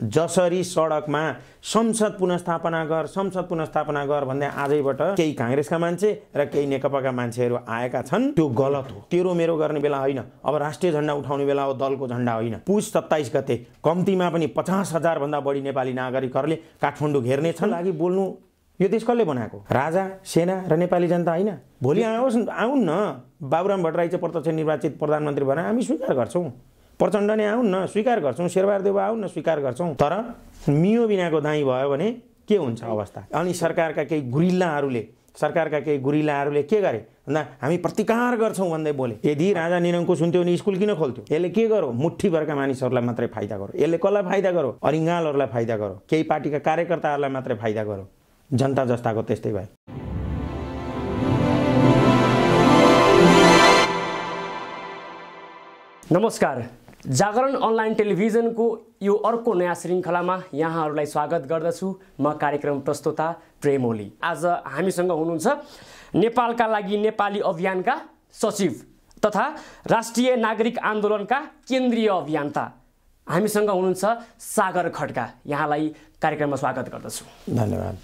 जसरी सडकमा संसद पुनर्स्थापना गर भन्दै आजैबाट केही कांग्रेसका मान्छे र केही नेकपाका मान्छेहरू आएका छन्, त्यो गलत हो। तेरो मेरो गर्ने बेला होइन, अब राष्ट्रिय झण्डा उठाउने बेला हो, दलको झण्डा होइन। पुस 27 गते कम्तीमा पनि 50,000 भन्दा बढी नेपाली नागरिकहरूले काठमाडौँ घेर्ने छन्। लागि बोल्नु यो देश कसले बनाएको? राजा, सेना र नेपाली जनता होइन? भोलि आउन् न, बाबुराम भट्टराई चाहिँ प्रत्यक्ष निर्वाचित प्रधानमन्त्री भएर हामी स्वीकार गर्छौँ। प्रचण्ड नै आउन् न, स्वीकार गर्छौँ। शेरबहादुर देउवा आउन् न, स्वीकार गर्छौँ। तर मियो बिनाको दाई भयो भने के हुन्छ अवस्था? अनि सरकारका केही गुरिल्लाहरूले के गरे भन्दा हामी प्रतिकार गर्छौँ भन्दै बोले। यदि राजा निरङ्कुश हुन्थ्यो भने स्कुल किन खोल्थ्यो? यसले के गरो? मुठ्ठीभरका मानिसहरूलाई मात्रै फाइदा गरो। यसले कसलाई फाइदा गरो? अरिङ्गालहरूलाई फाइदा गरो, केही पार्टीका कार्यकर्ताहरूलाई मात्रै फाइदा गरो। जनता जस्ताको त्यस्तै भयो। नमस्कार, जागरण अनलाइन टेलिभिजनको यो अर्को नयाँ श्रृङ्खलामा यहाँहरूलाई स्वागत गर्दछु। म कार्यक्रम प्रस्तोता प्रेम ओली। आज हामीसँग हुनुहुन्छ नेपालका लागि नेपाली अभियानका सचिव तथा राष्ट्रिय नागरिक आन्दोलनका केन्द्रीय अभियन्ता हामीसँग हुनुहुन्छ सागर खड्का। यहाँलाई कार्यक्रममा स्वागत गर्दछु। धन्यवाद।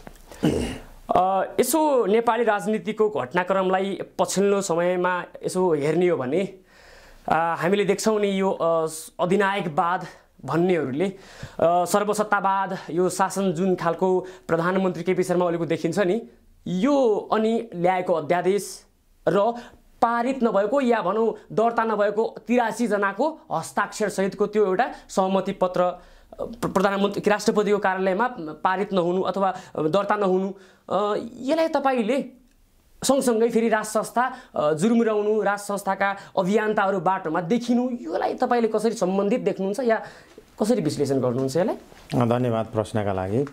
यसो नेपाली राजनीतिको घटनाक्रमलाई पछिल्लो समयमा यसो हेर्ने हो भने हामीले देख्छौँ नि, यो अधिनायकवाद भन्नेहरूले सर्वसत्तावाद, यो शासन जुन खालको प्रधानमन्त्री केपी शर्मा ओलीको देखिन्छ नि, यो अनि ल्याएको अध्यादेश र पारित नभएको या भनौँ दर्ता नभएको 83 जनाको हस्ताक्षर सहितको त्यो एउटा सहमति पत्र प्रधानमन्त्री राष्ट्रपतिको कार्यालयमा पारित नहुनु अथवा दर्ता नहुनु, यसलाई तपाईँले सँगसँगै फेरि राज संस्था जुर्मुराउनु, राज संस्थाका अभियन्ताहरू बाटोमा देखिनु, यसलाई तपाईँले कसरी सम्बन्धित देख्नुहुन्छ या कसरी विश्लेषण गर्नुहुन्छ यसलाई? धन्यवाद प्रश्नका लागि।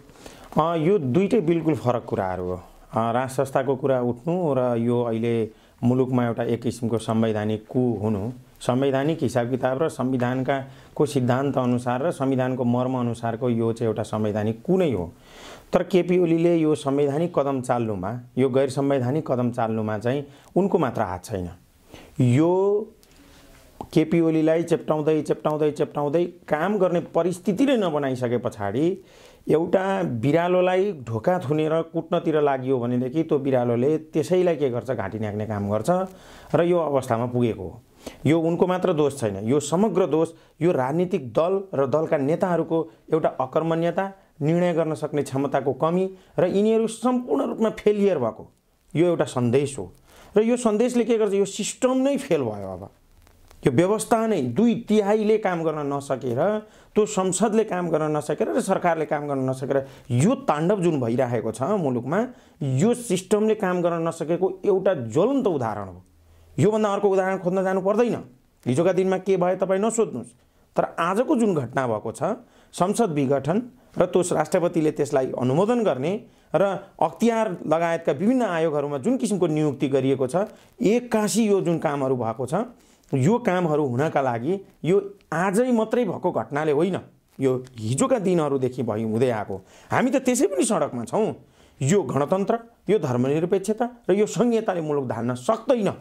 यो दुईटै बिल्कुल फरक कुराहरू हो। राज संस्थाको कुरा उठ्नु र यो अहिले मुलुकमा एउटा एक किसिमको संवैधानिक कु हुनु, संवैधानिक हिसाब किताब र संविधानको सिद्धान्त अनुसार र संविधानको मर्म अनुसारको यो चाहिँ एउटा संवैधानिक कु नै हो। तर केपी ओलीले यो संवैधानिक कदम चाल्नुमा, यो गैर संवैधानिक कदम चाल्नुमा चाहिँ उनको मात्र हात छैन। यो केपी ओलीलाई चेप्टाउँदै काम गर्ने परिस्थिति नै नबनाइसके पछाडि एउटा बिरालोलाई ढोका थुनेर कुट्नतिर लाग्यो भनेदेखि त्यो बिरालोले त्यसैलाई के गर्छ? घाँटी न्याक्ने काम गर्छ र यो अवस्थामा पुगेको हो। यो उनको मात्र दोष छैन, यो समग्र दोष यो राजनीतिक दल र दलका नेताहरूको एउटा अकर्मण्यता, निर्णय गर्न सक्ने क्षमताको कमी र यिनीहरू सम्पूर्ण रूपमा फेलियर भएको यो एउटा सन्देश हो। र यो सन्देशले के गर्छ? यो सिस्टम नै फेल भयो। अब यो व्यवस्था नै 2/3 काम गर्न नसकेर, त्यो संसदले काम गर्न नसकेर र सरकारले काम गर्न नसकेर यो ताण्डव जुन भइरहेको छ मुलुकमा, यो सिस्टमले काम गर्न नसकेको एउटा ज्वलन्त उदाहरण हो। योभन्दा अर्को उदाहरण खोज्न जानु पर्दैन। हिजोका दिनमा के भयो तपाईँ नसोध्नुहोस्, तर आजको जुन घटना भएको छ, संसद विघटन र त्यो राष्ट्रपतिले त्यसलाई अनुमोदन गर्ने र अख्तियार लगायतका विभिन्न आयोगहरूमा जुन किसिमको नियुक्ति गरिएको छ, एक्कासी यो जुन कामहरू भएको छ, यो कामहरू हुनका लागि यो आजै मात्रै भएको घटनाले होइन, यो हिजोका दिनहरूदेखि हुँदै आएको। हामी त त्यसै पनि सडकमा छौँ। यो गणतन्त्र, यो धर्मनिरपेक्षता र यो संहिताले मुलुक धान्न सक्दैन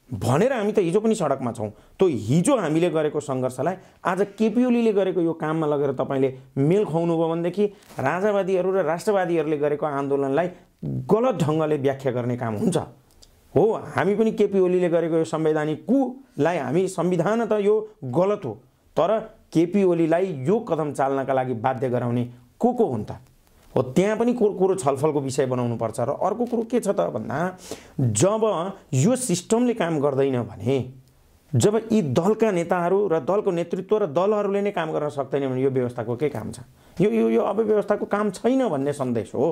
भनेर हामी त हिजो पनि सडकमा छौँ। त्यो हिजो हामीले गरेको सङ्घर्षलाई आज केपी ओलीले गरेको यो काममा लगेर तपाईँले मेल खुवाउनु भयो भनेदेखि राजावादीहरू र राष्ट्रवादीहरूले गरेको आन्दोलनलाई गलत ढङ्गले व्याख्या गर्ने काम हुन्छ। हो, हामी पनि केपी ओलीले गरेको यो संवैधानिक कुलाई हामी संविधान त यो गलत हो, तर केपी ओलीलाई यो कदम चाल्नका लागि बाध्य गराउने को हुन् त? हो, त्यहाँ पनि कुरो छलफलको विषय बनाउनु पर्छ। र अर्को कुरो के छ त भन्दा, जब यो सिस्टमले काम गर्दैन भने, जब यी दलका नेताहरू र दलको नेतृत्व र दलहरूले नै काम गर्न सक्दैन भने यो व्यवस्थाको के काम छ? यो अब व्यवस्थाको काम छैन भन्ने सन्देश हो।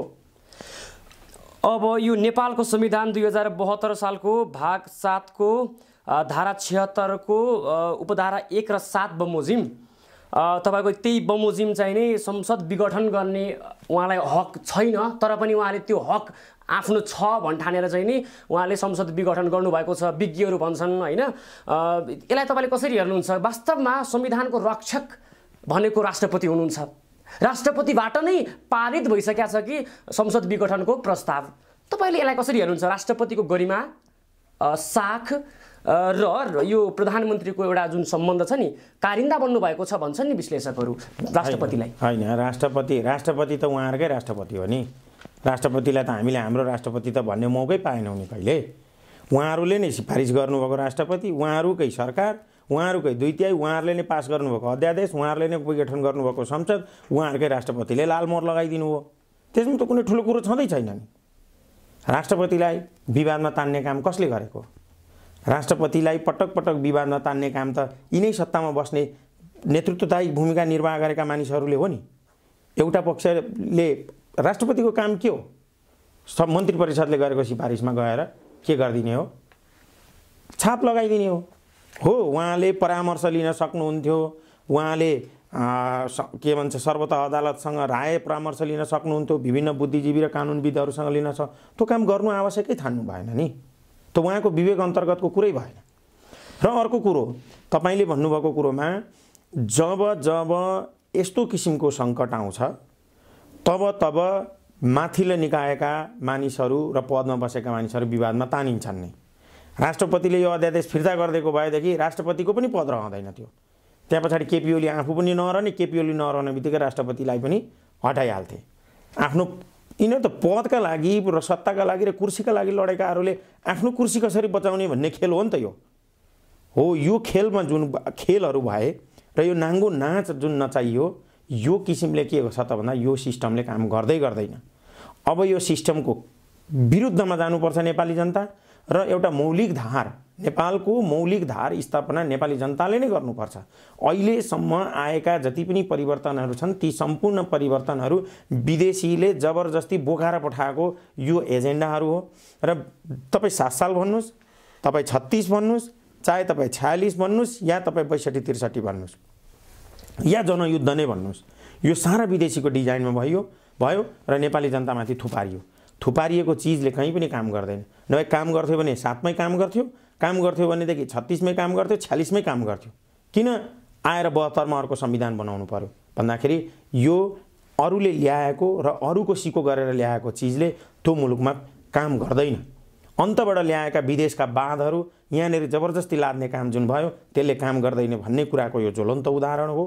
अब यो नेपालको संविधान 2072 सालको भाग 7 को धारा 76 को उपधारा 1 र 7 बमोजिम तपाईको त्यही बमोजिम चाहिँ नै संसद विघटन गर्ने उहाँलाई हक छैन, तर पनि उहाँले त्यो हक आफ्नो छ भन्ठानेर चाहिँ नि उहाँले संसद विघटन गर्नुभएको छ, विज्ञहरू भन्छन् हैन। यसलाई तपाईले कसरी हेर्नुहुन्छ? वास्तवमा संविधानको रक्षक भनेको राष्ट्रपति हुनुहुन्छ। राष्ट्रपतिबाट नै पारित भइसकेको छ कि संसद विघटनको प्रस्ताव। तपाईले यसलाई कसरी हेर्नुहुन्छ? राष्ट्रपतिको गरिमा, साख र यो प्रधानमन्त्रीको एउटा जुन सम्बन्ध छ नि कारिन्दा बन्नुभएको छ भन्छन् नि विश्लेषकहरू राष्ट्रपतिलाई। होइन, राष्ट्रपति त उहाँहरूकै राष्ट्रपति हो नि। राष्ट्रपतिलाई त हामीले हाम्रो राष्ट्रपति त भन्ने मौकै पाएनौँ नि कहिले। उहाँहरूले नै सिफारिस गर्नुभएको राष्ट्रपति, उहाँहरूकै सरकार, उहाँहरूकै 2/3, उहाँहरूले नै पास गर्नुभएको अध्यादेश, उहाँहरूले नै विघटन गर्नुभएको संसद, उहाँहरूकै राष्ट्रपतिले लाल मोहर लगाइदिनु हो। त्यसमा त कुनै ठुलो कुरो छँदै छैन नि। राष्ट्रपतिलाई विवादमा तान्ने काम कसले गरेको? राष्ट्रपतिलाई पटक पटक विवादमा तान्ने काम त यिनै सत्तामा बस्ने नेतृत्वदायी भूमिका निर्वाह गरेका मानिसहरूले हो नि। एउटा पक्षले राष्ट्रपतिको काम के हो? सब मन्त्री परिषदले गरेको सिफारिसमा गएर के गरिदिने हो? छाप लगाइदिने हो। उहाँले परामर्श लिन सक्नुहुन्थ्यो, उहाँले के भन्छ सर्वोच्च अदालतसँग राय परामर्श लिन सक्नुहुन्थ्यो, विभिन्न बुद्धिजीवी र कानुनविदहरूसँग लिन त्यो काम गर्नु आवश्यकै ठान्नु भएन नि। त उहाँको विवेक अन्तर्गतको कुरै भएन। र अर्को कुरो, तपाईँले भन्नुभएको कुरोमा जब यस्तो किसिमको सङ्कट आउँछ तब माथिल्लो निकायका मानिसहरू र पदमा बसेका मानिसहरू विवादमा तानिन्छन् नै। राष्ट्रपतिले यो अध्यादेश फिर्ता गरिदिएको भएदेखि राष्ट्रपतिको पनि पद रहँदैन थियो। त्यहाँ पछाडि केपी ओली आफू पनि नरहने, केपी ओली नरहने बित्तिकै राष्ट्रपतिलाई पनि हटाइहाल्थे। आफ्नो यिनीहरू त पदका लागि र सत्ताका लागि र कुर्सीका लागि लडेकाहरूले आफ्नो कुर्सी कसरी बचाउने भन्ने खेल हो नि त यो। हो, यो खेलमा जुन खेलहरू भए र यो नाङ्गो नाच जुन नचाहियो, यो किसिमले के छ त भन्दा यो सिस्टमले काम गर्दैन। अब यो सिस्टमको विरुद्धमा जानुपर्छ नेपाली जनता र एउटा मौलिक धार, नेपालको मौलिक धार स्थापना नेपाली जनताले नै गर्नुपर्छ। अहिलेसम्म आएका जति पनि परिवर्तनहरू छन् ती सम्पूर्ण परिवर्तनहरू विदेशीले जबरजस्ती बोकाएर पठाएको यो एजेन्डाहरू हो। र तपाईँ 7 साल भन्नुहोस्, तपाईँ 36 भन्नुहोस्, चाहे तपाईँ 46 भन्नुहोस् या तपाईँ 62-63 भन्नुहोस् या जनयुद्ध नै भन्नुहोस्, यो सारा विदेशीको डिजाइनमा भयो र नेपाली जनतामाथि थुपारिएको चिजले कहीँ पनि काम गर्दैन। नभए काम गर्थ्यो भने 7 मै काम गर्थ्यो भनेदेखि 36 मै काम गर्थ्यो, 46 मै काम गर्थ्यो। किन आएर 72 मा अर्को संविधान बनाउनु पर्यो भन्दाखेरि यो अरूले ल्याएको र अरूको सिको गरेर ल्याएको चिजले त्यो मुलुकमा काम गर्दैन। अन्तबाट ल्याएका विदेशका बाँधहरू यहाँनिर जबरजस्ती लाद्ने काम जुन भयो त्यसले काम गर्दैन भन्ने कुराको यो ज्वलन्त उदाहरण हो।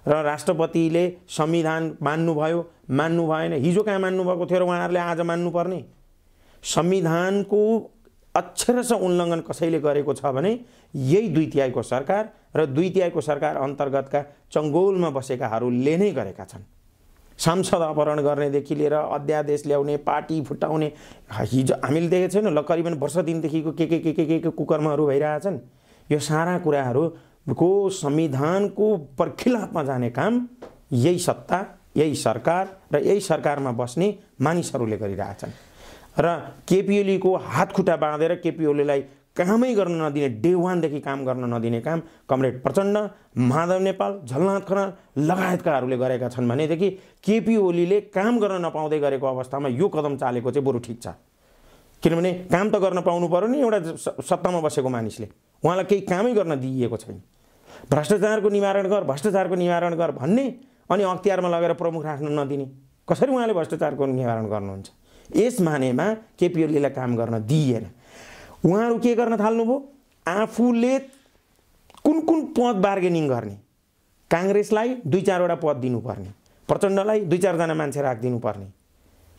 र राष्ट्रपतिले संविधान मान्नु भएन, हिजो कहाँ मान्नुभएको थियो र उहाँहरूले आज मान्नुपर्ने? संविधानको अक्षरशः उल्लङ्घन कसैले गरेको छ भने यही 2/3 सरकार र 2/3 सरकार अन्तर्गतका चङ्गोलमा बसेकाहरूले नै गरेका छन्। सांसद अपहरण गर्नेदेखि लिएर अध्यादेश ल्याउने, पार्टी फुटाउने, हिजो हामीले देखेको छैन ल करिबन वर्ष दिनदेखिको के कुकर्महरू भइरहेछन्। यो सारा कुराहरूको संविधानको पर्खिलापमा जाने काम यही सत्ता, यही सरकार र यही सरकारमा बस्ने मानिसहरूले गरिरहेछन्। र केपी ओलीको हातखुट्टा बाँधेर केपी ओलीलाई कामै गर्न नदिने, डे 1 देखि काम गर्न नदिने काम कमरेड प्रचण्ड, माधव नेपाल, झलनाथ खनाल लगायतकाहरूले गरेका छन् भनेदेखि केपी ओलीले काम गर्न नपाउँदै गरेको अवस्थामा यो कदम चालेको चाहिँ बरु ठिक छ। किनभने काम त गर्न पाउनु पर्यो नि एउटा सत्तामा बसेको मानिसले, उहाँलाई केही कामै गर्न दिइएको छैन। भ्रष्टाचारको निवारण गर भन्ने अनि अख्तियारमा लगेर प्रमुख राख्न नदिने, कसरी उहाँले भ्रष्टाचारको निवारण गर्नुहुन्छ? यस मानेमा केपी ओलीलाई काम गर्न दिइएन। उहाँहरू के गर्न थाल्नुभयो? आफूले कुन पद बार्गेनिङ गर्ने, काङ्ग्रेसलाई 2-4 पद दिनुपर्ने, प्रचण्डलाई 2-4 जना मान्छे राखिदिनु पर्ने,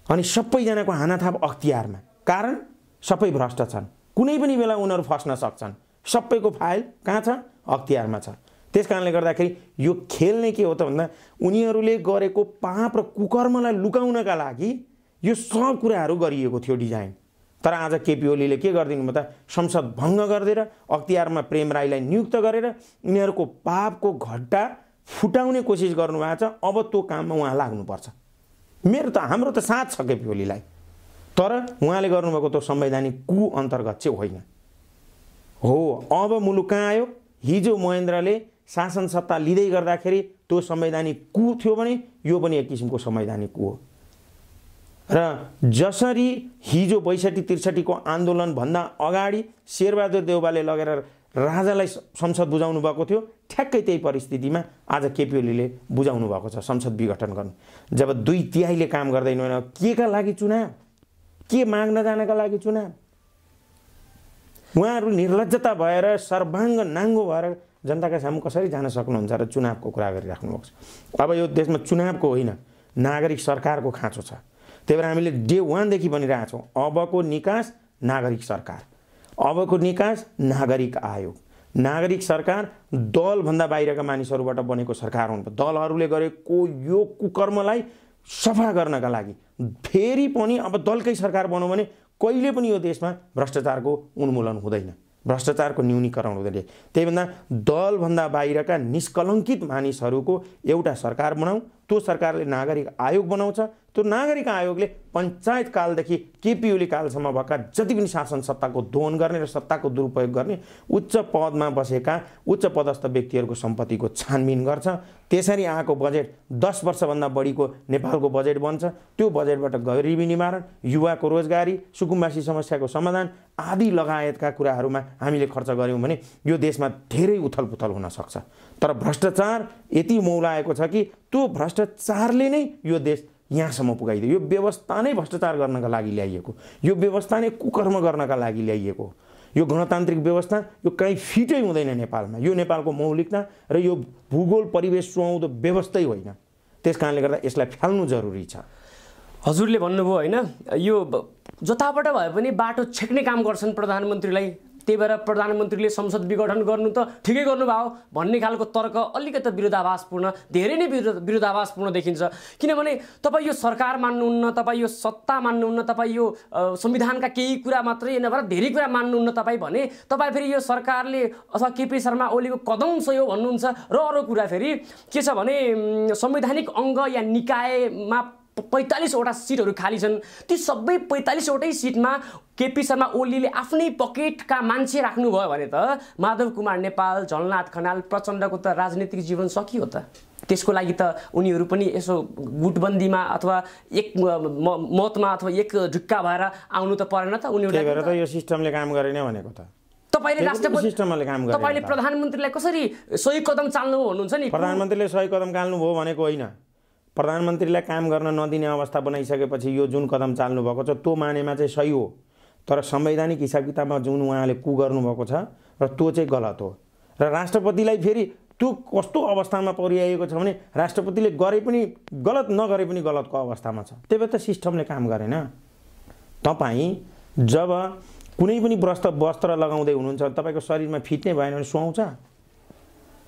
अनि सबैजनाको हानाथाप अख्तियारमा। कारण सबै भ्रष्ट छन्, कुनै पनि बेला उनीहरू फस्न सक्छन्, सबैको फाइल कहाँ छ? अख्तियारमा छ। त्यस कारणले गर्दाखेरि यो खेल नै के हो त भन्दा उनीहरूले गरेको पाप र कुकर्मलाई लुकाउनका लागि यो सब कुराहरू गरिएको थियो डिजाइन। तर आज केपी ओलीले के गरिदिनु भयो त? संसद भङ्ग गरिदिएर अख्तियारमा प्रेम राईलाई नियुक्त गरेर यिनीहरूको पापको घट्टा फुटाउने कोसिस गर्नुभएको छ। अब त्यो काममा उहाँ लाग्नुपर्छ। हाम्रो त साथ छ केपी ओलीलाई, तर उहाँले गर्नुभएको त्यो संवैधानिक कु अन्तर्गत चाहिँ होइन हो। अब मुलुक कहाँ आयो? हिजो महेन्द्रले शासन सत्ता लिँदै गर्दाखेरि त्यो संवैधानिक कु थियो भने यो पनि एक किसिमको संवैधानिक कु हो। र जसरी हिजो 62-63 को आन्दोलनभन्दा अगाडि शेरबहादुर देउवाले लगेर राजालाई संसद बुझाउनु भएको थियो, ठ्याक्कै त्यही परिस्थितिमा आज केपी ओलीले बुझाउनु भएको छ संसद विघटन गर्नु। जब 2/3 काम गर्दैन भने के का लागि चुनाव? के माग्न जानका लागि चुनाव? उहाँहरू निर्लज्जता भएर सर्वाङ्ग नाङ्गो भएर जनताका सामु कसरी जान सक्नुहुन्छ र चुनावको कुरा गरिराख्नु भएको छ। अब यो देशमा चुनावको होइन नागरिक सरकारको खाँचो छ। त्यही भएर हामीले डे 1 देखि भनिरहेका छौँ अबको निकास नागरिक सरकार, अबको निकास नागरिक आयोग। नागरिक सरकार दलभन्दा बाहिरका मानिसहरूबाट बनेको सरकार हुनु पर्छ। दलहरूले गरेको यो कुकर्मलाई सफा गर्नका लागि फेरि पनि अब दलकै सरकार बनाउँ भने कहिले पनि यो देशमा भ्रष्टाचारको उन्मूलन हुँदैन, भ्रष्टाचारको न्यूनीकरण हुँदैन। त्यही भन्दा दलभन्दा बाहिरका निष्कलङ्कित मानिसहरूको एउटा सरकार बनाऊ। त्यो सरकारले नागरिक आयोग बनाउँछ। त्यो नागरिक आयोगले पञ्चायत कालदेखि केपी ओली कालसम्म भएका जति पनि शासन सत्ताको दोहन गर्ने र सत्ताको दुरुपयोग गर्ने उच्च पदमा बसेका उच्च पदस्थ व्यक्तिहरूको सम्पत्तिको छानबिन गर्छ। त्यसरी आएको बजेट 10 वर्षभन्दा बढीको नेपालको बजेट बन्छ। त्यो बजेटबाट गरिबी निवारण, युवाको रोजगारी, सुकुम्बासी समस्याको समाधान आदि लगायतका कुराहरूमा हामीले खर्च गऱ्यौँ भने यो देशमा धेरै उथलपुथल हुन सक्छ। तर भ्रष्टाचार यति मौलाएको छ कि त्यो भ्रष्टाचारले नै यो देश यहाँसम्म पुगाइदियो। यो व्यवस्था नै भ्रष्टाचार गर्नका लागि ल्याइएको, यो व्यवस्था नै कुकर्म गर्नका लागि ल्याइएको। यो गणतान्त्रिक व्यवस्था यो कहीँ फिटै हुँदैन नेपालमा। यो नेपालको मौलिकता र यो भूगोल परिवेश सुहाउँदो व्यवस्थै होइन। त्यस कारणले गर्दा यसलाई फ्याल्नु जरुरी छ। हजुरले भन्नुभयो होइन, यो जताबाट भए पनि बाटो छेक्ने काम गर्छन् प्रधानमन्त्रीलाई, त्यही भएर प्रधानमन्त्रीले संसद विघटन गर्नु त ठिकै गर्नुभयो भन्ने खालको तर्क अलिकति विरोधाभासपूर्ण, धेरै नै विरोधाभासपूर्ण देखिन्छ। किनभने तपाईँ यो सरकार मान्नुहुन्न, तपाईँ यो सत्ता मान्नुहुन्न, तपाईँ यो संविधानका केही कुरा मात्रै नभएर धेरै कुरा मान्नुहुन्न तपाईँ भने तपाईँ फेरि यो सरकारले अथवा केपी शर्मा ओलीको कदम सही हो भन्नुहुन्छ। र अरू कुरा फेरि के छ भने संवैधानिक अङ्ग या निकायमा 45वटा सिटहरू खाली छन्। ती सबै 45वटै सिटमा केपी शर्मा ओलीले आफ्नै पकेटका मान्छे राख्नुभयो भने त माधव कुमार नेपाल, झलनाथ खनाल, प्रचण्डको त राजनीतिक जीवन सकियो त। त्यसको लागि त उनीहरू पनि यसो गुटबन्दीमा अथवा एक मतमा अथवा एक ढुक्का भएर आउनु त परेन त। उनीहरूले त्यही भएर त यो सिस्टमले काम गरेन भनेको त। तपाईले राष्ट्रपति सिस्टमले काम गरेन। तपाईले प्रधानमन्त्रीलाई कसरी सही कदम चाल्नु हो भन्नुहुन्छ नि? प्रधानमन्त्रीले सही कदम चाल्नु भयो भनेको होइन। प्रधानमन्त्रीलाई काम गर्न नदिने अवस्था बनाइसकेपछि यो जुन कदम चाल्नु भएको छ त्यो मानेमा चाहिँ सही हो। तर संवैधानिक हिसाब किताबमा जुन उहाँले कु गर्नुभएको छ र त्यो चाहिँ गलत हो। र राष्ट्रपतिलाई फेरि त्यो कस्तो अवस्थामा परिआएको छ भने राष्ट्रपतिले गरे पनि गलत, नगरे पनि गलतको अवस्थामा छ। त्यही भएर त सिस्टमले काम गरेन। तपाईँ जब कुनै पनि वस्त्र लगाउँदै हुनुहुन्छ तपाईँको शरीरमा फिट नै भएन भने सुहाउँछ?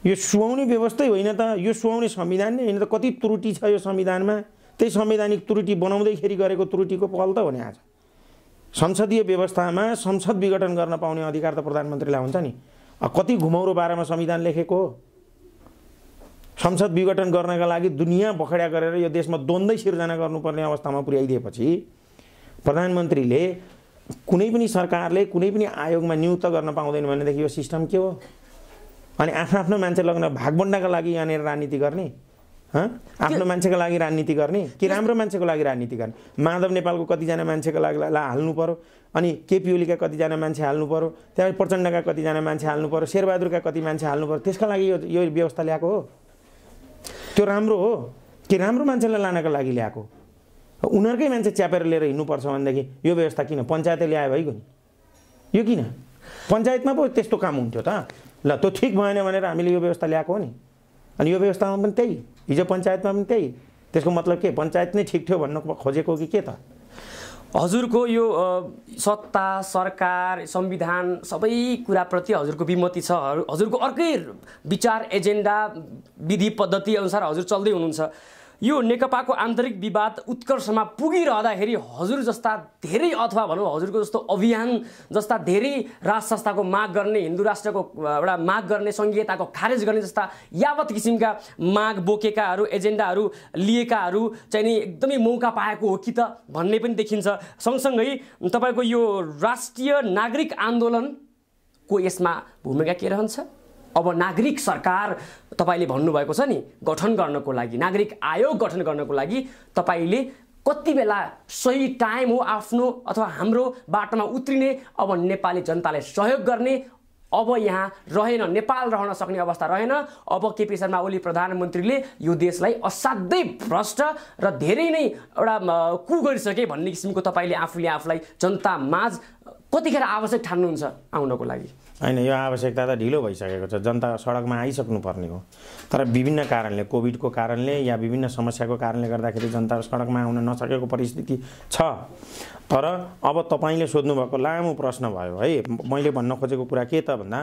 यो सुहाउने व्यवस्थै होइन त। यो सुहाउने संविधान नै होइन त। कति त्रुटि छ यो संविधानमा। त्यही संवैधानिक त्रुटि बनाउँदैखेरि गरेको त्रुटिको फल त हो नि। आज संसदीय व्यवस्थामा संसद विघटन गर्न पाउने अधिकार त प्रधानमन्त्रीलाई हुन्छ नि। कति घुमौरो बारेमा संविधान लेखेको हो। संसद विघटन गर्नका लागि दुनियाँ बखडा गरेर यो देशमा द्वन्द्वै सिर्जना गर्नुपर्ने अवस्थामा पुर्याइदिएपछि प्रधानमन्त्रीले कुनै पनि सरकारले कुनै पनि आयोगमा नियुक्त गर्न पाउँदैन भनेदेखि यो सिस्टम के हो? अनि आफ्नो मान्छे लगन भागबन्डाका लागि यहाँनिर राजनीति गर्ने? आफ्नो मान्छेको लागि राजनीति गर्ने कि राम्रो मान्छेको लागि राजनीति गर्ने? माधव नेपालको कतिजना मान्छेको लागि हाल्नु पर्यो, अनि केपी ओलीका कतिजना मान्छे हाल्नु पर्यो, त्यहाँबाट प्रचण्डका कतिजना मान्छे हाल्नु पर्यो, शेरबहादुरका कति मान्छे हाल्नु पर्यो। त्यसका लागि यो व्यवस्था ल्याएको हो? त्यो राम्रो हो कि राम्रो मान्छेलाई लानका लागि ल्याएको? उनीहरूकै मान्छे च्यापेर लिएर हिँड्नुपर्छ भनेदेखि यो व्यवस्था किन? पञ्चायतले ल्यायो भइगयो नि। यो किन? पञ्चायतमा पो त्यस्तो काम हुन्थ्यो त। ल त्यो ठिक भएन भनेर हामीले यो व्यवस्था ल्याएको हो नि। अनि यो व्यवस्थामा पनि त्यही, हिजो पञ्चायतमा पनि त्यही। त्यसको मतलब के? पञ्चायत नै ठिक थियो भन्न खोजेको कि के त? हजुरको यो सत्ता, सरकार, संविधान सबै कुराप्रति हजुरको विमति छ। हजुरको अर्कै विचार, एजेन्डा, विधि पद्धति अनुसार हजुर चल्दै हुनुहुन्छ। यो नेकपाको आन्तरिक विवाद उत्कर्षमा पुगिरहँदाखेरि हजुर जस्ता धेरै अथवा भनौँ हजुरको जस्तो अभियान जस्ता धेरै राज संस्थाको माग गर्ने, हिन्दू राष्ट्रको एउटा माग गर्ने, संघीयताको खारेज गर्ने जस्ता यावत किसिमका माग बोकेकाहरू, एजेन्डाहरू लिएकाहरू चाहिँ नि एकदमै मौका पाएको हो कि त भन्ने पनि देखिन्छ। सँगसँगै तपाईँको यो राष्ट्रिय नागरिक आन्दोलनको यसमा भूमिका के रहन्छ? अब नागरिक सरकार तपाईले भन्नुभएको छ नि गठन गर्नको लागि, नागरिक आयोग गठन गर्नको लागि तपाईले कति बेला सही टाइम हो आफ्नो अथवा हाम्रो बाटोमा उत्रिने, अब नेपाली जनतालाई सहयोग गर्ने, अब यहाँ रहेन, नेपाल रहन सक्ने अवस्था रहेन। अब केपी शर्मा ओली प्रधानमन्त्रीले यो देशलाई असाध्यै भ्रष्ट र धेरै नै एउटा कु गरिसके भन्ने किसिमको तपाईले आफूले आफूलाई जनता माझ कतिखेर आवश्यक ठान्नुहुन्छ आउनको लागि? होइन, यो आवश्यकता त ढिलो भइसकेको छ। जनता सडकमा आइसक्नु पर्ने हो, तर विभिन्न कारणले, कोभिडको कारणले या विभिन्न समस्याको कारणले गर्दाखेरि जनता सडकमा आउन नसकेको परिस्थिति छ। तर अब तपाईँले सोध्नुभएको लामो प्रश्न भयो है। मैले भन्न खोजेको कुरा के त भन्दा,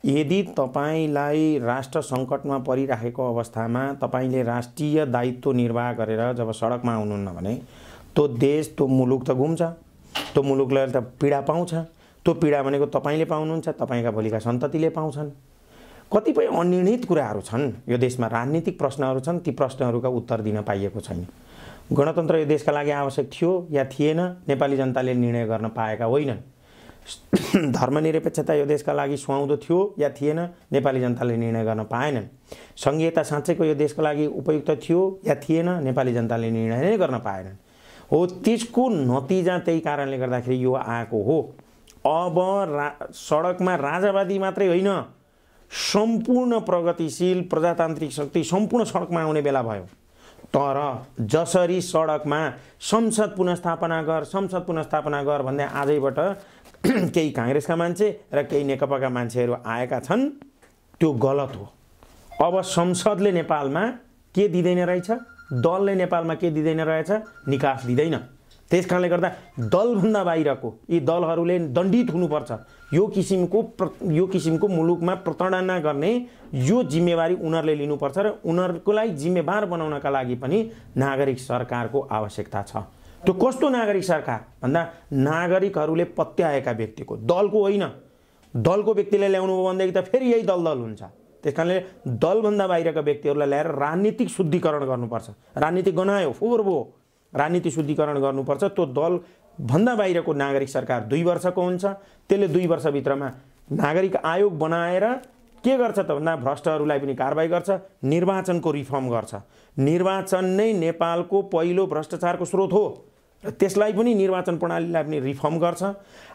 यदि तपाईँलाई राष्ट्र सङ्कटमा परिराखेको अवस्थामा तपाईँले राष्ट्रिय दायित्व निर्वाह गरेर जब सडकमा आउनुहुन्न भने त्यो देश, त्यो मुलुक त घुम्छ, त्यो मुलुकलाई त पीडा पाउँछ। त्यो पीडा भनेको तपाईँले पाउनुहुन्छ, तपाईँका भोलिका सन्ततिले पाउँछन्। कतिपय अनिर्णित कुराहरू छन् यो देशमा, राजनीतिक प्रश्नहरू छन्, ती प्रश्नहरूका उत्तर दिन पाइएको छैन। गणतन्त्र यो देशका लागि आवश्यक थियो या थिएन, नेपाली जनताले निर्णय गर्न पाएका होइनन्। धर्मनिरपेक्षता यो देशका लागि सुहाउँदो थियो या थिएन, नेपाली जनताले निर्णय गर्न पाएनन्। सङ्घीयता साँच्चैको यो देशका लागि उपयुक्त थियो या थिएन, नेपाली जनताले निर्णय नै गर्न पाएनन्। हो, त्यसको नतिजा त्यही कारणले गर्दाखेरि यो आएको हो। अब सडकमा राजावादी मात्रै होइन, सम्पूर्ण प्रगतिशील प्रजातान्त्रिक शक्ति सम्पूर्ण सडकमा आउने बेला भयो। तर जसरी सडकमा संसद पुनर्स्थापना गर भन्दै आजैबाट केही काङ्ग्रेसका मान्छे र केही नेकपाका मान्छेहरू आएका छन्, त्यो गलत हो। अब संसदले नेपालमा के दिँदैन रहेछ, दलले नेपालमा के दिँदैन रहेछ, निकास दिँदैन। त्यस कारणले गर्दा दलभन्दा बाहिरको यी दलहरूले दण्डित हुनुपर्छ। यो किसिमको मुलुकमा प्रताडना गर्ने यो जिम्मेवारी उनीहरूले लिनुपर्छ र उनीहरूलाई जिम्मेवार बनाउनका लागि पनि नागरिक सरकारको आवश्यकता छ। त्यो कस्तो नागरिक सरकार भन्दा, नागरिकहरूले पत्याएका व्यक्तिको, दलको होइन। दलको व्यक्तिले ल्याउनु भयो भनेदेखि त फेरि यही दल हुन्छ। त्यस कारणले दलभन्दा बाहिरका व्यक्तिहरूलाई ल्याएर राजनीतिक शुद्धिकरण गर्नुपर्छ। राजनीति गनायो, फोहोर भयो, राजनीति शुद्धिकरण गर्नुपर्छ। त्यो दलभन्दा बाहिरको नागरिक सरकार 2 वर्षको हुन्छ। त्यसले 2 वर्षभित्रमा नागरिक आयोग बनाएर के गर्छ त भन्दा, भ्रष्टहरूलाई पनि कारबाही गर्छ, निर्वाचनको रिफर्म गर्छ। निर्वाचन नै नेपालको पहिलो भ्रष्टाचारको स्रोत हो र त्यसलाई पनि, निर्वाचन प्रणालीलाई पनि रिफर्म गर्छ।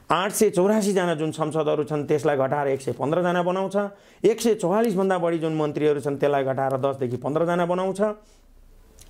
884 जना जुन संसदहरू छन् त्यसलाई घटाएर 115 जना बनाउँछ। 144 भन्दा बढी जुन मन्त्रीहरू छन् त्यसलाई घटाएर 10 देखि 15 जना बनाउँछ।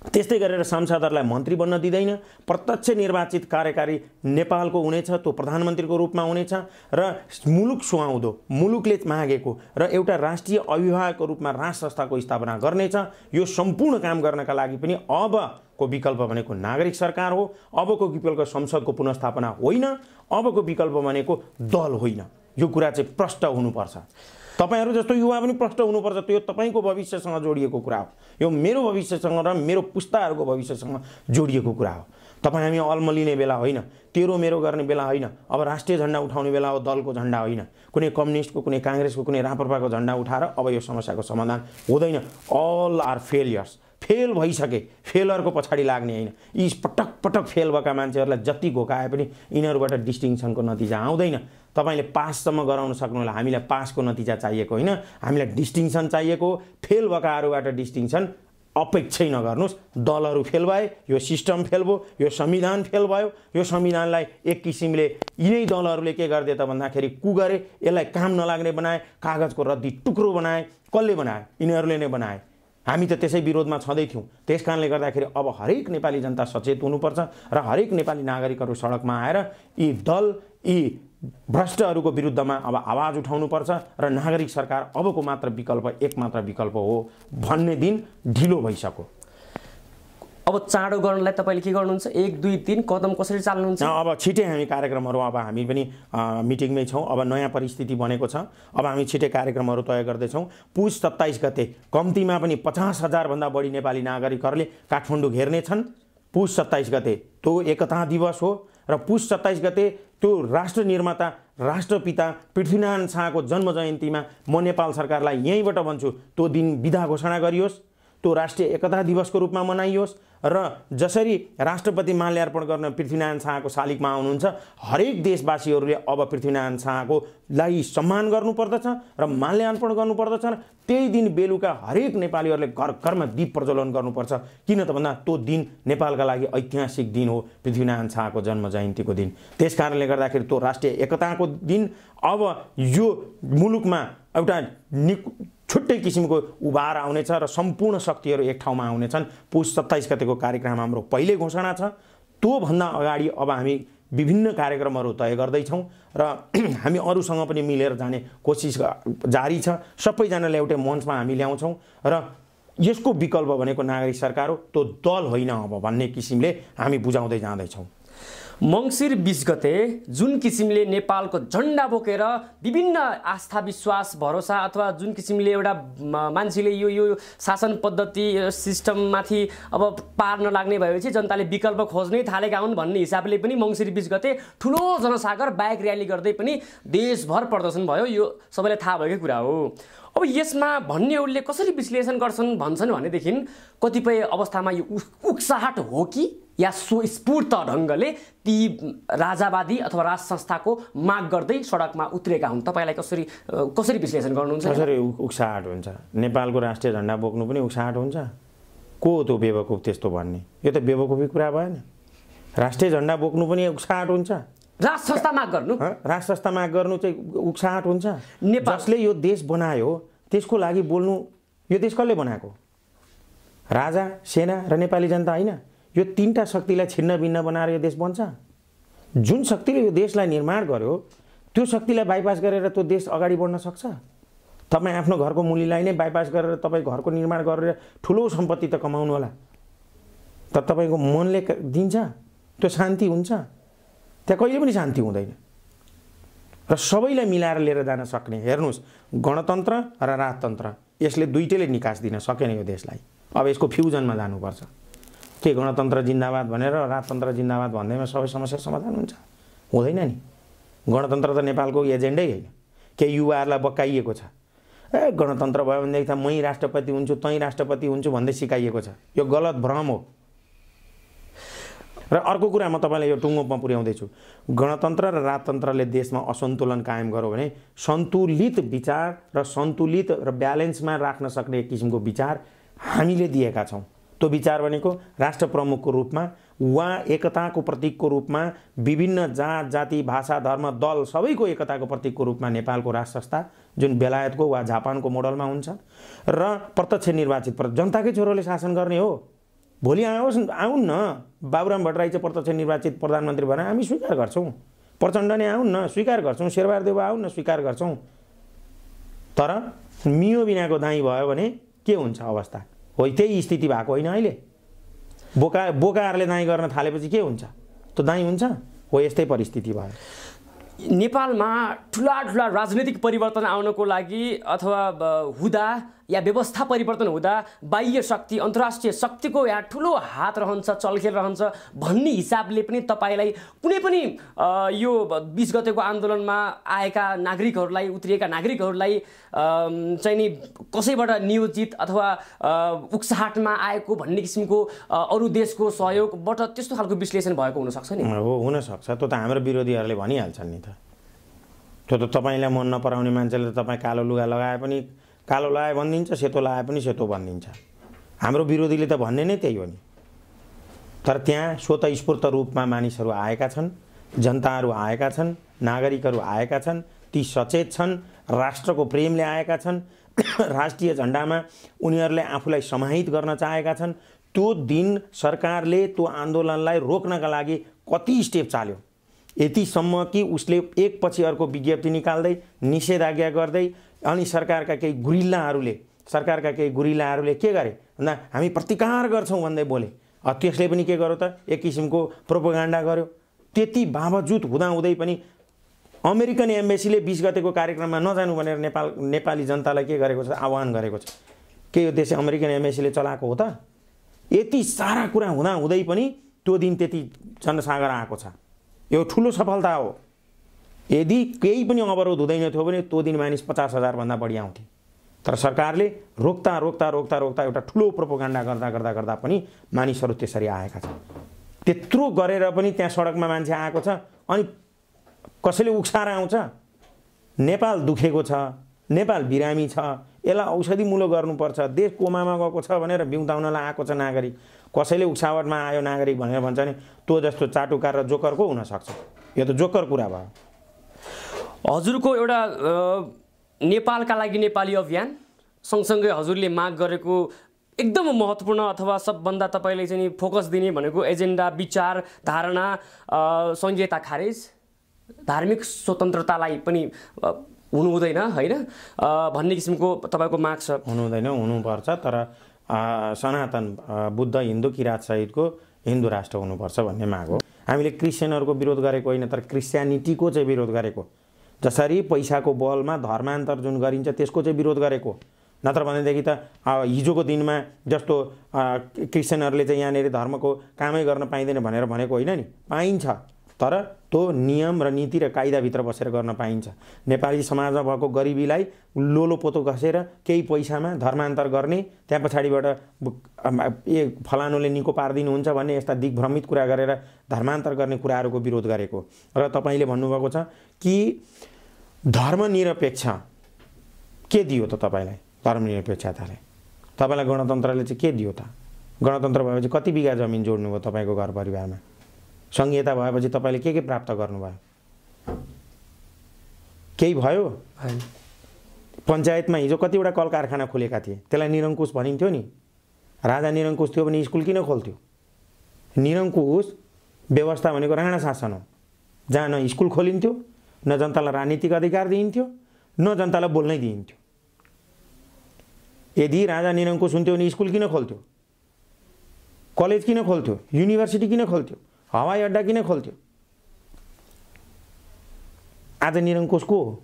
त्यस्तै गरेर सांसदहरूलाई मन्त्री बन्न दिँदैन। प्रत्यक्ष निर्वाचित कार्यकारी नेपालको हुनेछ, त्यो प्रधानमन्त्रीको रूपमा हुनेछ र मुलुक सुहाउँदो, मुलुकले मागेको र एउटा राष्ट्रिय अभिभावकको रूपमा राज संस्थाको स्थापना गर्नेछ। यो सम्पूर्ण काम गर्नका लागि पनि अबको विकल्प भनेको नागरिक सरकार हो। अबको विकल्प संसदको पुनर्स्थापना होइन, अबको विकल्प भनेको दल होइन। यो कुरा चाहिँ प्रष्ट हुनुपर्छ। तपाईहरु जस्तो युवा पनि प्रष्ट हुनुपर्छ। त्यो तपाईको भविष्यसँग जोडिएको कुरा हो। यो मेरो भविष्यसँग र मेरो पुस्ताहरूको भविष्यसँग जोडिएको कुरा हो। तपाई हामी अलमलिने बेला होइन, तेरो मेरो गर्ने बेला होइन। अब राष्ट्रिय झण्डा उठाउने बेला हो, दलको झण्डा होइन। कुनै कम्युनिस्टको, कुनै कांग्रेसको, कुनै राप्रपाको झण्डा उठाएर अब यो समस्याको समाधान हुँदैन। All are failures. फेल भइसके, फेलरको पछाडी लाग्ने होइन। यी पटक पटक फेल भएका मान्छेहरूलाई जति घोकाए पनि यिनीहरूबाट डिस्टिङसनको नतिजा आउँदैन। तपाईले पाससम्म गराउन सक्नुहोला। हामीलाई पासको नतिजा चाहिएको होइन, हामीलाई डिस्टिङसन चाहिएको। फेल भएकाहरूबाट डिस्टिङसन अपेक्षै नगर्नुस्। दलहरू फेल भए, यो सिस्टम फेल भयो, यो संविधान फेल भयो। यो संविधानलाई एक किसिमले यिनै दलहरूले के गर्दे त भन्दाखेरि कु गरे, यसलाई काम नलाग्ने बनाए, कागजको रद्दी टुक्रो बनाए। कसले बनाए? यिनीहरूले नै बनाए। हामी त त्यसै विरोधमा छँदै थियौँ। त्यस कारणले गर्दाखेरि अब हरेक नेपाली जनता सचेत हुनुपर्छ र हरेक नेपाली नागरिकहरू सडकमा आएर यी दल, यी भ्रष्टहरूको विरुद्धमा अब आवाज उठाउनुपर्छ र नागरिक सरकार अबको मात्र विकल्प, एकमात्र विकल्प हो भन्ने दिन ढिलो भइसक्यो। अब चाँडो गर्नलाई तपाईले के गर्नुहुन्छ? 1 2 3 कदम कसरी चाल्नुहुन्छ? अब छिटै हामी कार्यक्रमहरू, अब हामी पनि मिटिङमै छौँ। अब नयाँ परिस्थिति बनेको छ। अब हामी छिटै कार्यक्रमहरू तय गर्दैछौँ। पुस 27 गते कम्तीमा पनि 50,000 भन्दा बढी नेपाली नागरिकहरूले काठमाडौँ घेर्ने छन्। पुस 27 गते त्यो एकता दिवस हो र पुस 27 गते त्यो राष्ट्र निर्माता, राष्ट्रपिता पृथ्वीनारायण शाहको जन्म जयन्तीमा म नेपाल सरकारलाई यहीँबाट भन्छु, त्यो दिन बिदा घोषणा गरियोस्। त्यो राष्ट्रिय एकता दिवसको रूपमा मनाइयोस् र जसरी राष्ट्रपति माल्यार्पण गर्न पृथ्वीनारायण शाहको शालिगमा आउनुहुन्छ, हरेक देशवासीहरूले अब पृथ्वीनारायण शाहको लागि सम्मान गर्नुपर्दछ र माल्यार्पण गर्नुपर्दछ। त्यही दिन बेलुका हरेक नेपालीहरूले घर घरमा दीप प्रज्वलन गर्नुपर्छ। किन त भन्दा त्यो दिन नेपालका लागि ऐतिहासिक दिन हो, पृथ्वीनारायण शाहको जन्म जयन्तीको दिन। त्यस कारणले गर्दाखेरि त्यो राष्ट्रिय एकताको दिन अब यो मुलुकमा एउटा छुट्टै किसिमको उभार आउनेछ र सम्पूर्ण शक्तिहरू एक ठाउँमा आउनेछन्। पुस 27 गतेको कार्यक्रम हाम्रो पहिल्यै घोषणा छ। त्यो भन्दा अगाडि अब हामी विभिन्न कार्यक्रमहरू तय गर्दैछौँ र हामी अरूसँग पनि मिलेर जाने कोसिस जारी छ। सबैजनाले एउटै मञ्चमा हामी ल्याउँछौँ र यसको विकल्प भनेको नागरिक सरकार हो, त्यो दल होइन अब भन्ने किसिमले हामी बुझाउँदै जाँदैछौँ। मङ्सिर 20 गते जुन किसिमले नेपालको झन्डा बोकेर विभिन्न आस्था विश्वास भरोसा अथवा जुन किसिमले एउटा मान्छेले यो शासन पद्धति सिस्टममाथि अब पार नलाग्ने भएपछि जनताले विकल्प खोज्नै थालेका हुन् भन्ने हिसाबले पनि मङ्सिर 20 गते ठुलो जनसागर बाइक र्याली गर्दै पनि देशभर प्रदर्शन भयो। यो सबैलाई थाहा भएकै कुरा हो। अब यसमा भन्नेहरूले कसरी विश्लेषण गर्छन् भन्छन् भनेदेखि कतिपय अवस्थामा यो उक्साहट हो कि या स्वस्फूर्त ढङ्गले ती राजावादी अथवा राज संस्थाको माग गर्दै सडकमा उत्रेका हुन्। तपाईँलाई कसरी विश्लेषण गर्नुहुन्छ? कसरी उक्साहट हुन्छ? नेपालको राष्ट्रिय झन्डा बोक्नु पनि उक्साहट हुन्छ? को हो त्यो बेवकुफ त्यस्तो भन्ने? यो त बेवकुफी कुरा भएन। राष्ट्रिय झन्डा बोक्नु पनि उक्साहट हुन्छ? राज संस्था माग गर्नु, राज संस्था माग गर्नु चाहिँ उक्साहट हुन्छ? जसले यो देश बनायो त्यसको लागि बोल्नु। यो देश कसले बनाएको? राजा, सेना र नेपाली जनता होइन? यो तीनटा शक्तिलाई छिन्न भिन्न बनाएर यो देश बन्छ। जुन शक्तिले यो देशलाई निर्माण गर्यो त्यो शक्तिलाई बाइपास गरेर त्यो देश अगाडि बढ्न सक्छ? तपाईँ आफ्नो घरको मुलीलाई नै बाइपास गरेर तपाईँ घरको निर्माण गरेर ठुलो सम्पत्ति त कमाउनु होला, तर तपाईँको मनले दिन्छ त्यो शान्ति हुन्छ? त्यहाँ कहिले पनि शान्ति हुँदैन। र सबैलाई मिलाएर लिएर जान सक्ने, हेर्नुहोस्, गणतन्त्र र राजतन्त्र यसले दुईटैले निकास दिन सकेन यो देशलाई। अब यसको फ्युजनमा जानुपर्छ। के गणतन्त्र जिन्दाबाद भनेर राजतन्त्र जिन्दाबाद भन्दैमा सबै समस्या समाधान हुन्छ? हुँदैन नि। गणतन्त्र त नेपालको एजेन्डै होइन। के युवाहरूलाई बक्काइएको छ, ए गणतन्त्र भयो भनेदेखि त मै राष्ट्रपति हुन्छु तैँ राष्ट्रपति हुन्छु भन्दै सिकाइएको छ। यो गलत भ्रम हो। र अर्को कुरा म तपाईँलाई यो टुङ्गोमा पुर्याउँदैछु। गणतन्त्र र राजतन्त्रले देशमा असन्तुलन कायम गर्यो भने सन्तुलित विचार र सन्तुलित र ब्यालेन्समा राख्न सक्ने एक किसिमको विचार हामीले दिएका छौँ। त्यो विचार भनेको राष्ट्र प्रमुखको रूपमा वा एकताको प्रतीकको रूपमा विभिन्न जात जाति भाषा धर्म दल सबैको एकताको प्रतीकको रूपमा नेपालको राज संस्था जुन बेलायतको वा जापानको मोडलमा हुन्छ र प्रत्यक्ष निर्वाचित जनताकै छोरोले शासन गर्ने हो। भोलि आउन् न बाबुराम भट्टराई चाहिँ प्रत्यक्ष निर्वाचित प्रधानमन्त्री भने हामी स्वीकार गर्छौँ। प्रचण्ड नै आउन् न स्वीकार गर्छौँ। शेरबहादुर आउन् न स्वीकार गर्छौँ। तर मियो बिनाको दाइँ भयो भने के हुन्छ अवस्था? हो त्यही स्थिति भएको होइन अहिले? बोकाहरूले दाइँ गर्न थालेपछि के हुन्छ? त्यो दाइँ हुन्छ? हो यस्तै परिस्थिति भयो। नेपालमा ठुला राजनीतिक परिवर्तन आउनको लागि अथवा हुँदा या व्यवस्था परिवर्तन हुँदा बाह्य शक्ति अन्तर्राष्ट्रिय शक्तिको यहाँ ठुलो हात रहन्छ, चलखेल रहन्छ भन्ने हिसाबले पनि तपाईँलाई कुनै पनि यो 20 गतेको आन्दोलनमा आएका नागरिकहरूलाई उत्रिएका नागरिकहरूलाई चाहिँ नि कसैबाट नियोजित अथवा उक्साहटमा आएको भन्ने किसिमको अरू देशको सहयोगबाट त्यस्तो खालको विश्लेषण भएको हुनसक्छ नि? हो हुनसक्छ। त्यो त हाम्रो विरोधीहरूले भनिहाल्छन् नि त। त्यो त तपाईँलाई मन नपराउने मान्छेले तपाईँ कालो लुगा लगाए पनि कालो लगाए भनिदिन्छ, सेतो लगाए पनि सेतो भनिदिन्छ। हाम्रो विरोधीले त भन्ने नै त्यही हो नि। तर त्यहाँ स्वतःस्फूर्त रूपमा मानिसहरू आएका छन्, जनताहरू आएका छन्, नागरिकहरू आएका छन्, ती सचेत छन्, राष्ट्रको प्रेमले आएका छन्, राष्ट्रिय झन्डामा उनीहरूले आफूलाई समाहित गर्न चाहेका छन्। त्यो दिन सरकारले त्यो आन्दोलनलाई रोक्नका लागि कति स्टेप चाल्यो, यतिसम्म कि उसले एकपछि अर्को विज्ञप्ति निकाल्दै निषेधाज्ञा गर्दै अनि सरकारका केही गुरिल्लाहरूले के गरे भन्दा हामी प्रतिकार गर्छौँ भन्दै बोले। त्यसले पनि के गर्यो त? एक किसिमको प्रोपोगन्डा गर्यो। त्यति बावजुद हुँदाहुँदै पनि अमेरिकन एम्बेसीले 20 गतेको कार्यक्रममा नजानु भनेर नेपाली जनतालाई के गरेको छ? आह्वान गरेको छ। के यो देश अमेरिकन एम्बेसीले चलाएको हो त? यति सारा कुरा हुँदाहुँदै पनि त्यो दिन त्यति जनसागर आएको छ। यो ठुलो सफलता हो। यदि केही पनि अवरोध हुँदैन थियो भने त्यो दिन मानिस 50,000 भन्दा बढी आउँथे। तर सरकारले रोक्दा एउटा ठुलो प्रोपोगन्डा गर्दा पनि मानिसहरू त्यसरी आएका छन्। त्यत्रो गरेर पनि त्यहाँ सडकमा मान्छे आएको छ। अनि कसैले उक्साएर आउँछ? नेपाल दुखेको छ, नेपाल बिरामी छ, यसलाई औषधिमूलक गर्नुपर्छ, देश कोमामा गएको छ भनेर बिउताउनलाई आएको छ नागरिक। कसैले उक्सावटमा आयो नागरिक भनेर भन्छ भने त्यो जस्तो चाटुकार र जोकरको हुनसक्छ। यो त जोकर कुरा भयो। हजुरको एउटा नेपालका लागि नेपाली अभियान सँगसँगै हजुरले माग गरेको एकदम महत्त्वपूर्ण अथवा सबभन्दा तपाईँले चाहिँ नि फोकस दिने भनेको एजेन्डा, विचार, धारणा, सङ्घीयता खारेज, धार्मिक स्वतन्त्रतालाई पनि हुनु हुँदैन होइन भन्ने किसिमको तपाईँको माग छ। हुनु हुँदैन, हुनुपर्छ, तर सनातन बुद्ध हिन्दू किराँत सहितको हिन्दू राष्ट्र हुनुपर्छ भन्ने माग हो। हामीले क्रिस्चियनहरूको विरोध गरेको होइन, तर क्रिस्चियनिटीको चाहिँ विरोध गरेको। जसरी पैसाको बलमा धर्मान्तर जुन गरिन्छ त्यसको चाहिँ विरोध गरेको। नत्र भनेदेखि त हिजोको दिनमा जस्तो क्रिस्चियनहरूले चाहिँ यहाँनिर धर्मको कामै गर्न पाइँदैन भनेर भनेको होइन नि, पाइन्छ, तर त्यो नियम र नीति र कायदाभित्र बसेर गर्न पाइन्छ। नेपाली समाजमा भएको गरिबीलाई लोलो पोतो घसेर केही पैसामा धर्मान्तर गर्ने, त्यहाँ पछाडिबाट फलानुले निको पारिदिनुहुन्छ भन्ने यस्ता दिग्भ्रमित कुरा गरेर धर्मान्तर गर्ने कुराहरूको विरोध गरेको। र तपाईँले भन्नुभएको छ कि धर्मनिरपेक्ष के दियो त तपाईँलाई? धर्मनिरपेक्षताले तपाईँलाई गणतन्त्रले चाहिँ के दियो त? गणतन्त्र भएपछि कति बिघा जमिन जोड्नुभयो तपाईँको घर परिवारमा? संहिता भएपछि तपाईँले के प्राप्त गर्नुभयो? केही भयो? पञ्चायतमा हिजो कतिवटा कल कारखाना खुलेका थिए, त्यसलाई निरङ्कुश भनिन्थ्यो नि। राजा निरङ्कुश थियो भने स्कुल किन खोल्थ्यो? निरङ्कुश व्यवस्था भनेको राणा शासन हो, जहाँ न स्कुल खोलिन्थ्यो, न जनतालाई राजनीतिक अधिकार दिइन्थ्यो, न जनतालाई बोल्नै दिइन्थ्यो। यदि राजा निरङ्कुश हुन्थ्यो भने स्कुल किन खोल्थ्यो? कलेज किन खोल्थ्यो? युनिभर्सिटी किन खोल्थ्यो? हवाई अड्डा किन खोल्थ्यो? आज निरङ्कुश को हो?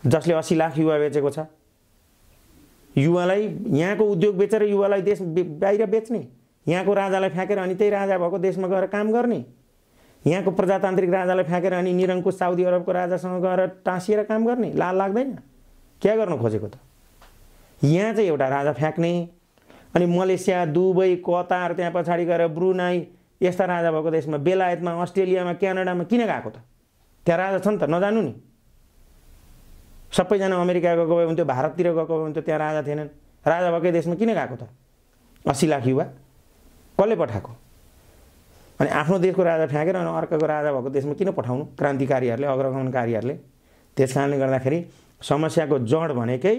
जसले 80 लाख युवा बेचेको छ। युवालाई यहाँको उद्योग बेचेर युवालाई देश बाहिर बेच्ने, यहाँको राजालाई फ्याँकेर अनि त्यही राजा भएको देशमा गएर काम गर्ने, यहाँको प्रजातान्त्रिक राजालाई फ्याँकेर अनि निरङ्कुश साउदी अरबको राजासँग गएर टाँसिएर काम गर्ने। लाल लाग्दैन? क्या गर्नु खोजेको त? यहाँ चाहिँ एउटा राजा फ्याँक्ने, अनि मलेसिया, दुबई, कतार, त्यहाँ पछाडि गएर ब्रुनाई यस्ता राजा भएको देशमा, बेलायतमा, अस्ट्रेलियामा, क्यानाडामा किन गएको त? त्यहाँ राजा छन् त, नजानु नि। सबैजना अमेरिका गएको भए हुन्थ्यो, भारततिर गएको भए हुन्थ्यो, त्यहाँ राजा थिएनन्। राजा भएकै देशमा किन गएको त? 80 लाख युवा कसले पठाएको? अनि आफ्नो देशको राजा फ्याँकेर अनि अर्काको राजा भएको देशमा किन पठाउनु? क्रान्तिकारीहरूले, अग्रगमनकारीहरूले। त्यस कारणले गर्दाखेरि समस्याको जड भनेकै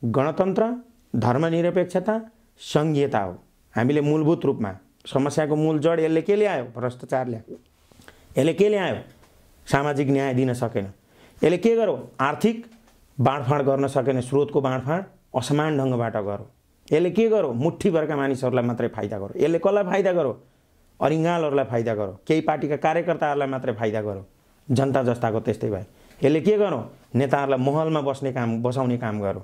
गणतन्त्र, धर्मनिरपेक्षता, सङ्घीयता हो। हामीले मूलभूत रूपमा समस्याको मूल जड यसले के ल्यायो? भ्रष्टाचार ल्यायो। यसले के ल्यायो? सामाजिक न्याय दिन सकेन। यसले के गर्यो? आर्थिक बाँडफाँड गर्न सकेन, स्रोतको बाँडफाँड असमान ढङ्गबाट गर्यो। यसले के गर्यो? मुठ्ठीभरका मानिसहरूलाई मात्रै फाइदा गर्यो। यसले कसलाई फाइदा गर्यो? अरिङ्गालहरूलाई फाइदा गर्यो, केही पार्टीका कार्यकर्ताहरूलाई मात्रै फाइदा गर्यो। जनता जस्ताको त्यस्तै भयो। यसले के गर्यो? नेताहरूलाई महलमा बसाउने काम गर्यो,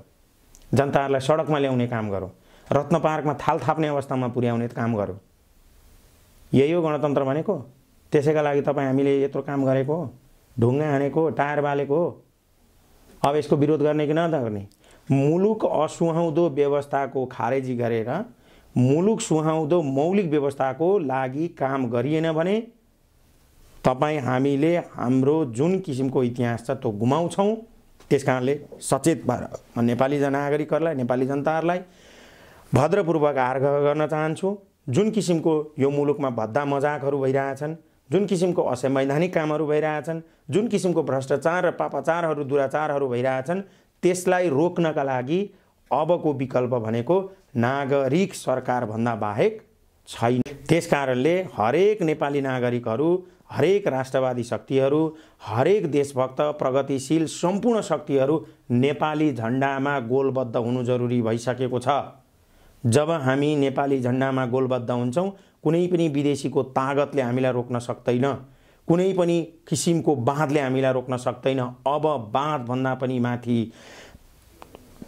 जनताहरूलाई सडकमा ल्याउने काम गर्यो, रत्न पार्कमा थाल थाप्ने अवस्थामा पुर्याउने काम गर्यो। यही हो गणतन्त्र भनेको। त्यसैका लागि तपाईँ हामीले यत्रो काम गरेको हो, ढुङ्गा हानेको, टायर बालेको हो। अब यसको विरोध गर्ने कि नगर्ने? मुलुक असुहाउँदो व्यवस्थाको खारेजी गरेर मुलुक सुहाउँदो मौलिक व्यवस्थाको लागि काम गरिएन भने तपाईँ हामीले हाम्रो जुन किसिमको इतिहास छ त्यो गुमाउँछौँ। त्यस कारणले सचेत भएर नेपाली नागरिकहरूलाई, नेपाली जनताहरूलाई भद्रपूर्वक आग्रह गर्न चाहन्छु। जुन किसिमको यो मुलुकमा भद्दा मजाकहरू भइरहेछन्, जुन किसिमको असंवैधानिक कामहरू भइरहेछन्, जुन किसिमको भ्रष्टाचार र पापाचारहरू, दुराचारहरू भइरहेछन्, त्यसलाई रोक्नका लागि अबको विकल्प भनेको नागरिक सरकार भन्दा बाहेक छैन। त्यसकारणले हरेक नेपाली नागरिकहरू, हरेक राष्ट्रवादी शक्तिहरू, हरेक देशभक्त प्रगतिशील सम्पूर्ण शक्तिहरू नेपाली झण्डामा गोलबद्ध हुनु जरुरी भइसकेको छ। जब हामी नेपाली झण्डामा गोलबद्ध हुन्छौँ, कुनै पनि विदेशीको तागतले हामीलाई रोक्न सक्दैन, कुनै पनि किसिमको बाँधले हामीलाई रोक्न सक्दैन। अब बाँधभन्दा पनि माथि,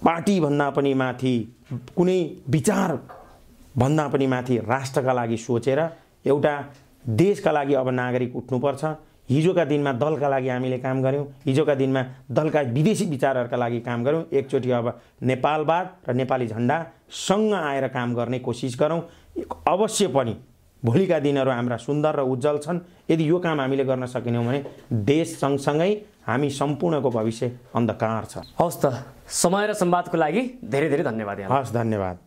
पार्टीभन्दा पनि माथि, कुनै विचारभन्दा पनि माथि राष्ट्रका लागि सोचेर एउटा देशका लागि अब नागरिक उठ्नुपर्छ। हिजोका दिनमा दलका लागि हामीले काम गऱ्यौँ, हिजोका दिनमा दलका विदेशी विचारहरूका लागि काम गऱ्यौँ। एकचोटि अब नेपालवाद र नेपाली झण्डासँग आएर काम गर्ने कोसिस गरौँ। अवश्य पनि भोलिका दिनहरू हाम्रा सुन्दर र उज्जवल छन्। यदि यो काम हामीले गर्न सकेनौँ भने देश सँगसँगै हामी सम्पूर्णको भविष्य अन्धकार छ। हवस् त, समय र संवादको लागि धेरै धेरै धन्यवाद। हस्, धन्यवाद।